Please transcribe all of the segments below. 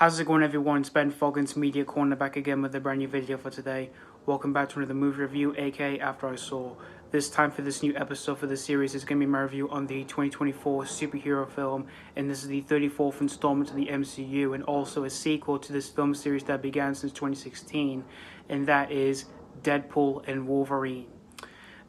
How's it going, everyone? It's Ben Foggins, Media Corner, back again with a brand new video for today. Welcome back to another movie review, aka After I Saw. This time for this new episode for this series is going to be my review on the 2024 superhero film, and this is the 34th installment to the MCU, and also a sequel to this film series that began since 2016, and that is Deadpool and Wolverine.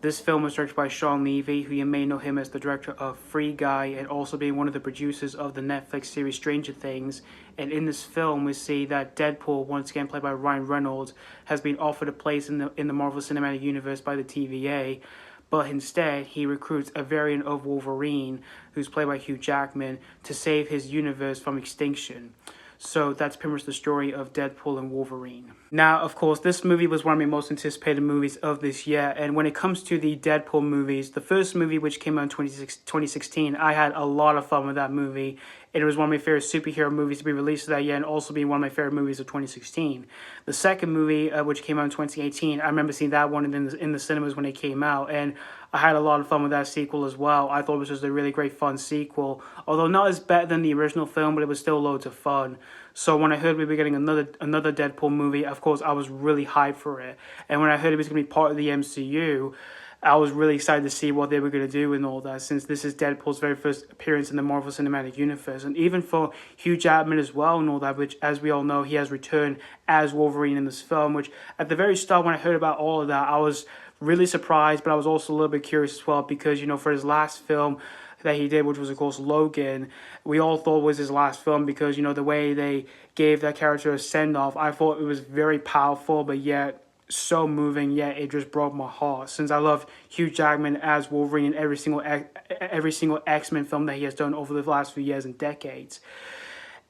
This film was directed by Shawn Levy, who you may know him as the director of Free Guy and also being one of the producers of the Netflix series Stranger Things. And in this film, we see that Deadpool, once again played by Reynolds, has been offered a place in the Marvel Cinematic Universe by the TVA, but instead he recruits a variant of Wolverine, who's played by Hugh Jackman, to save his universe from extinction. So that's pretty much the story of Deadpool and Wolverine. Now, of course, this movie was one of my most anticipated movies of this year. And when it comes to the Deadpool movies, the first movie, which came out in 2016, I had a lot of fun with that movie. It was one of my favorite superhero movies to be released that year and also being one of my favorite movies of 2016. The second movie, which came out in 2018, I remember seeing that one in the cinemas when it came out. And I had a lot of fun with that sequel as well. I thought it was just a really great fun sequel. Although not as better than the original film, but it was still loads of fun. So when I heard we were getting another Deadpool movie, of course, I was really hyped for it. And when I heard it was going to be part of the MCU, I was really excited to see what they were going to do and all that, since this is Deadpool's very first appearance in the Marvel Cinematic Universe. And even for Hugh Jackman as well and all that, which, as we all know, he has returned as Wolverine in this film, which at the very start, when I heard about all of that, I was really surprised, but I was also a little bit curious as well, because, you know, for his last film that he did, which was, of course, Logan, we all thought was his last film because, you know, the way they gave that character a send-off, I thought it was very powerful, but yet so moving, yet it just broke my heart, since I love Hugh Jackman as Wolverine in every single X-Men film that he has done over the last few years and decades.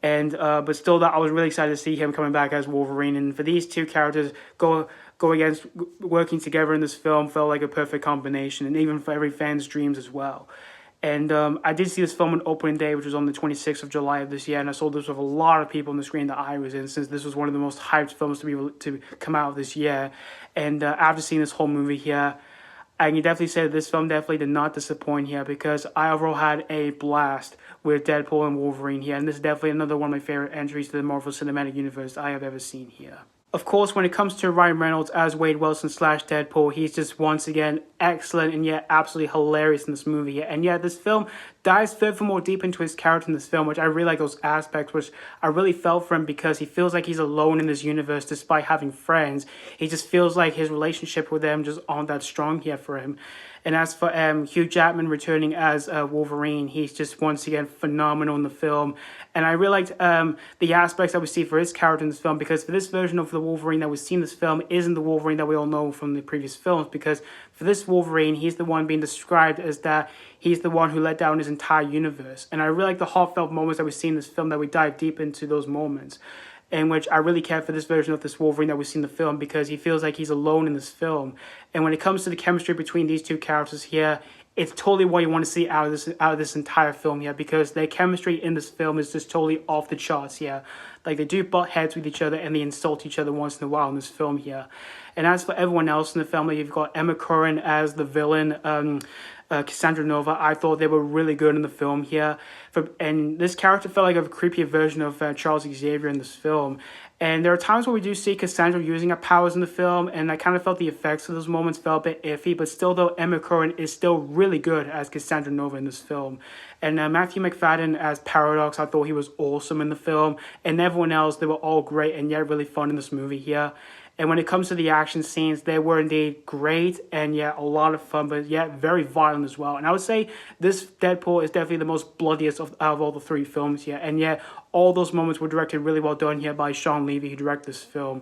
And but still, that I was really excited to see him coming back as Wolverine, and for these two characters working together in this film felt like a perfect combination, and even for every fan's dreams as well. And I did see this film on opening day, which was on the 26th of July of this year, and I saw this with a lot of people on the screen that I was in, since this was one of the most hyped films to come out this year. And after seeing this whole movie here, I can definitely say that this film definitely did not disappoint here, because I overall had a blast with Deadpool and Wolverine here, and this is definitely another one of my favorite entries to the Marvel Cinematic Universe I have ever seen here. Of course, when it comes to Ryan Reynolds as Wade Wilson / Deadpool, he's just once again excellent and yet absolutely hilarious in this movie. And yet this film dives furthermore deep into his character in this film, which I really like those aspects, which I really felt for him, because he feels like he's alone in this universe despite having friends. He just feels like his relationship with them just aren't that strong here for him. And as for Hugh Jackman returning as Wolverine, he's just once again phenomenal in the film. And I really liked the aspects that we see for his character in this film, because for this version of the Wolverine that we see in this film isn't the Wolverine that we all know from the previous films, because for this Wolverine, he's the one being described as that he's the one who let down his entire universe. And I really like the heartfelt moments that we see in this film, that we dive deep into those moments, in which I really care for this version of this Wolverine that we see in the film, because he feels like he's alone in this film. And when it comes to the chemistry between these two characters here, it's totally what you want to see out of this entire film here, because their chemistry in this film is just totally off the charts here. Like, they do butt heads with each other and they insult each other once in a while in this film here. And as for everyone else in the film, you've got Emma Corrin as the villain, Cassandra Nova. I thought they were really good in the film here. And this character felt like a creepier version of Charles Xavier in this film. And there are times where we do see Cassandra using her powers in the film, and I kind of felt the effects of those moments felt a bit iffy, but still, though, Emma Corrin is still really good as Cassandra Nova in this film. And Matthew Macfadyen as Paradox, I thought he was awesome in the film. And everyone else, they were all great and yet really fun in this movie here. And when it comes to the action scenes, they were indeed great and yet a lot of fun, but yet very violent as well. And I would say this Deadpool is definitely the most bloodiest out of all the three films here. And yet all those moments were directed really well done here by Shawn Levy, who directed this film.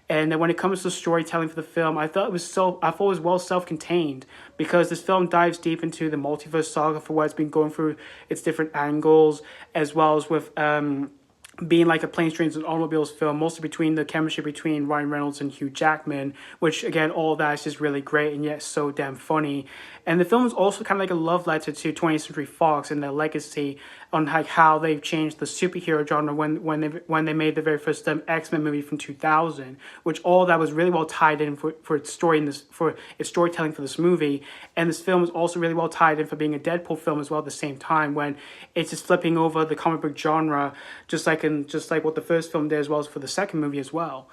And then when it comes to storytelling for the film, I thought it was well self-contained, because this film dives deep into the multiverse saga for what it's been going through its different angles, as well as with being like a Planes, Trains, and Automobiles film, mostly between the chemistry between Ryan Reynolds and Hugh Jackman, which, again, all that is just really great and yet so damn funny. And the film is also kind of like a love letter to 20th Century Fox and their legacy on like how they've changed the superhero genre when they made the very first X-Men movie from 2000, which all that was really well tied in for its story in this, for its storytelling for this movie. And this film is also really well tied in for being a Deadpool film as well at the same time, when it's just flipping over the comic book genre, just like broken, just like what the first film did, as well as for the second movie as well.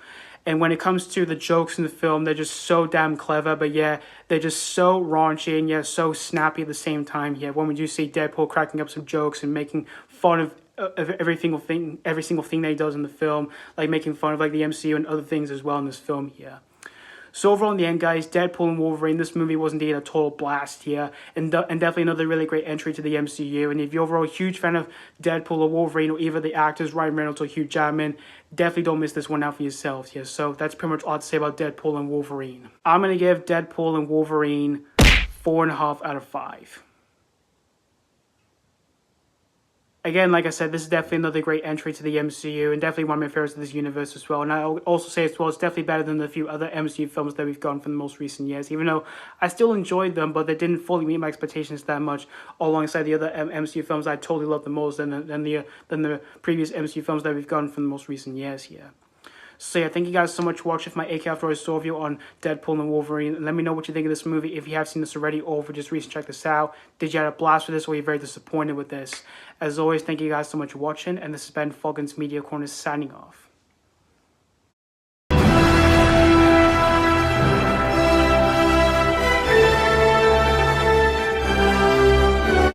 And when it comes to the jokes in the film, they're just so damn clever, but yeah, they're just so raunchy and yeah, so snappy at the same time. Yeah, when we do see Deadpool cracking up some jokes and making fun of every single thing that he does in the film, like making fun of like the MCU and other things as well in this film here. So overall, in the end, guys, Deadpool and Wolverine, this movie was indeed a total blast here, and definitely another really great entry to the MCU. And if you're overall a huge fan of Deadpool or Wolverine, or either the actors Ryan Reynolds or Hugh Jackman, definitely don't miss this one out for yourselves here. So that's pretty much all I have to say about Deadpool and Wolverine. I'm going to give Deadpool and Wolverine 4.5 out of 5. Again, like I said, this is definitely another great entry to the MCU and definitely one of my favorites of this universe as well. And I'll also say as well, it's definitely better than the few other MCU films that we've gotten from the most recent years, even though I still enjoyed them, but they didn't fully meet my expectations that much alongside the other MCU films I totally love the most than the previous MCU films that we've gotten from the most recent years here. So yeah, thank you guys so much for watching my AK After Hours review on Deadpool and Wolverine. And let me know what you think of this movie if you have seen this already or if you just recently checked this out. Did you have a blast with this or were you very disappointed with this? As always, thank you guys so much for watching. And this has been Falcon's Media Corner signing off.